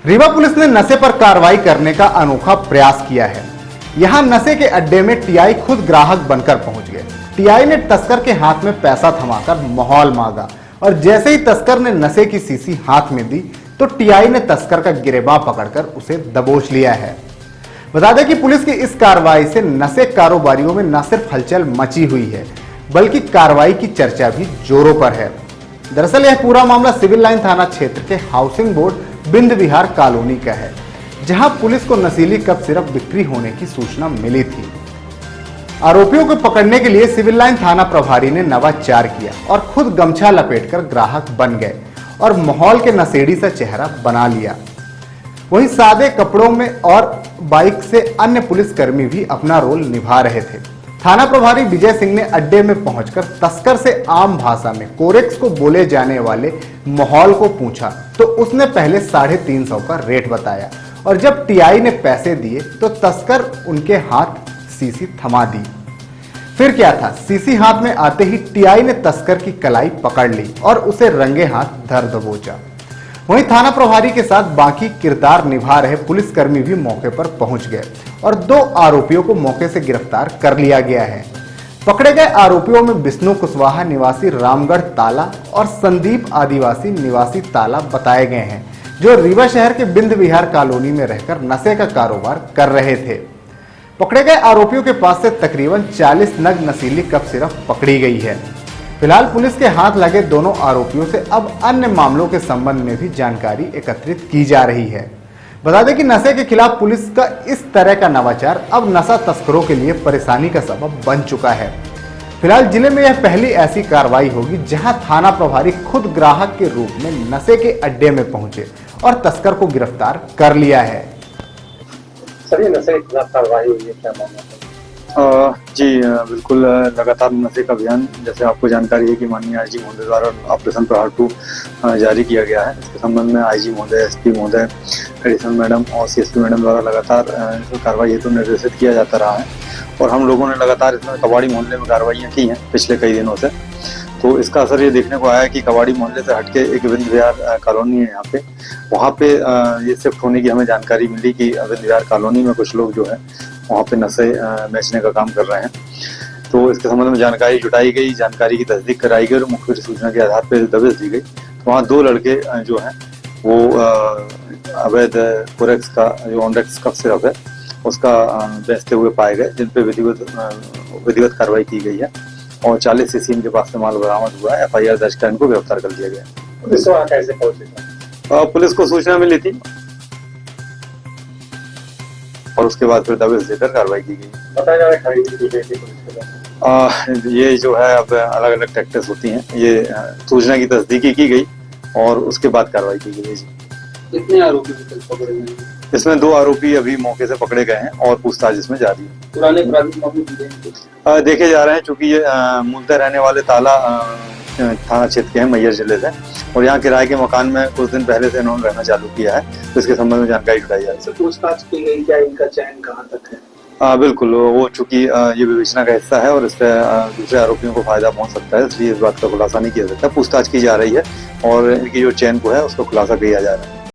Rewa police ने नशे पर कार्रवाई करने का अनोखा प्रयास किया है। यहां नशे के अड्डे में टीआई खुद ग्राहक बनकर पहुंच गए। टीआई ने तस्कर के हाथ में पैसा थमाकर माहौल मांगा और जैसे ही तस्कर ने नशे की शीशी हाथ में दी तो टीआई ने तस्कर का गिरेबान पकड़कर उसे दबोच लिया है। बता दें कि पुलिस की इस कार्रवाई से नशे कारोबारियों में न सिर्फ हलचल मची हुई है बल्कि कार्रवाई की चर्चा भी जोरों पर है। दरअसल यह पूरा मामला सिविल लाइन थाना क्षेत्र के हाउसिंग बोर्ड बिंद विहार कॉलोनी का है, जहां पुलिस को नशीली कप सिरप बिक्री होने की सूचना मिली थी। आरोपियों को पकड़ने के लिए सिविल लाइन थाना प्रभारी ने नवाचार किया और खुद गमछा लपेटकर ग्राहक बन गए और माहौल के नशेड़ी सा चेहरा बना लिया। वहीं सादे कपड़ों में और बाइक से अन्य पुलिसकर्मी भी अपना रोल निभा रहे थे। थाना प्रभारी विजय सिंह ने अड्डे में पहुंचकर तस्कर से आम भाषा में कोरेक्स को बोले जाने वाले माहौल को पूछा तो उसने पहले 350 का रेट बताया और जब टीआई ने पैसे दिए तो तस्कर उनके हाथ शीशी थमा दी। फिर क्या था, शीशी हाथ में आते ही टीआई ने तस्कर की कलाई पकड़ ली और उसे रंगे हाथ धर दबोचा। वहीं थाना प्रभारी के साथ बाकी किरदार निभा रहे पुलिसकर्मी भी मौके पर पहुंच गए और 2 आरोपियों को मौके से गिरफ्तार कर लिया गया है। पकड़े गए आरोपियों में विष्णु कुशवाहा निवासी रामगढ़ ताला और संदीप आदिवासी निवासी ताला बताए गए हैं, जो रीवा शहर के बिंद विहार कॉलोनी में रहकर नशे का कारोबार कर रहे थे। पकड़े गए आरोपियों के पास से तकरीबन 40 नग नशीली कप सिरप पकड़ी गई है। फिलहाल पुलिस के हाथ लगे दोनों आरोपियों से अब अन्य मामलों के संबंध में भी जानकारी एकत्रित की जा रही है। बता दें कि नशे के खिलाफ पुलिस का इस तरह का नवाचार अब नशा तस्करों के लिए परेशानी का सबब बन चुका है। फिलहाल जिले में यह पहली ऐसी कार्रवाई होगी जहां थाना प्रभारी खुद ग्राहक के रूप में नशे के अड्डे में पहुंचे और तस्कर को गिरफ्तार कर लिया है। सभी नशे के खिलाफ कार्रवाई हुई है, क्या मामला है? जी बिल्कुल, लगातार नशे का अभियान, जैसे आपको जानकारी है कि माननीय आईजी महोदय द्वारा ऑपरेशन प्रहार 2 जारी किया गया है। इसके संबंध में आईजी महोदय, एसपी महोदय, एडिशनल मैडम और सीएसपी मैडम द्वारा लगातार कार्रवाई हेतु निर्देशित किया जाता रहा है और हम लोगों ने लगातार इसमें कबाड़ी मोहल्ले में कार्रवाइयाँ की हैं पिछले कई दिनों से। तो इसका असर ये देखने को आया है कि कबाड़ी मोहल्ले से हटके एक बिंद विहार कॉलोनी है यहाँ पे, वहाँ पे ये शिफ्ट होने की हमें जानकारी मिली कि बिंद विहार कॉलोनी में कुछ लोग जो है वहाँ पे नशे बेचने का काम कर रहे हैं। तो इसके संबंध में जानकारी जुटाई गई, जानकारी की तस्दीक कराई गई और मुखबिर सूचना के आधार पर दबिश दी गई। तो वहाँ 2 लड़के जो हैं वो अवैध कोरेक्स का जो ऑनरेक्स कफ सिरप है उसका बेचते हुए पाए गए, जिन पे विधिवत कार्रवाई की गई है और 40 सीसी इनके पास से माल बरामद हुआ है। FIR दर्ज कर इनको गिरफ्तार कर लिया गया। पुलिस वहाँ कैसे पहुंची? पुलिस को सूचना मिली थी और उसके बाद फिर दबिश देकर कार्रवाई की गई। बताया जा रहा है खरीदी की गई थी पुलिस के? ये जो है अब अलग अलग टैक्टिक्स होती हैं, ये सूचना की तस्दीकी की गई और उसके बाद कार्रवाई की गई। कितने आरोपी पकड़े गए? इसमें 2 आरोपी अभी मौके से पकड़े गए हैं और पूछताछ इसमें जारी है। पुराने अपराधी मामले देखे जा रहे हैं, चूंकि ये मूलतः रहने वाले ताला थाना क्षेत्र के हैं, मैयर जिले से, और यहाँ किराए के मकान में कुछ दिन पहले से इन्होंने रहना चालू किया है। तो इसके संबंध में जानकारी जुटाई जा रही है। पूछताछ की गई, क्या इनका चयन कहाँ तक है? बिल्कुल, वो चूंकि ये विवेचना का हिस्सा है और इस पर दूसरे आरोपियों को फायदा पहुंच सकता है, इसलिए इस बात का खुलासा नहीं किया सकता। पूछताछ की जा रही है और इनकी जो चेन को है उसको खुलासा किया जा रहा है।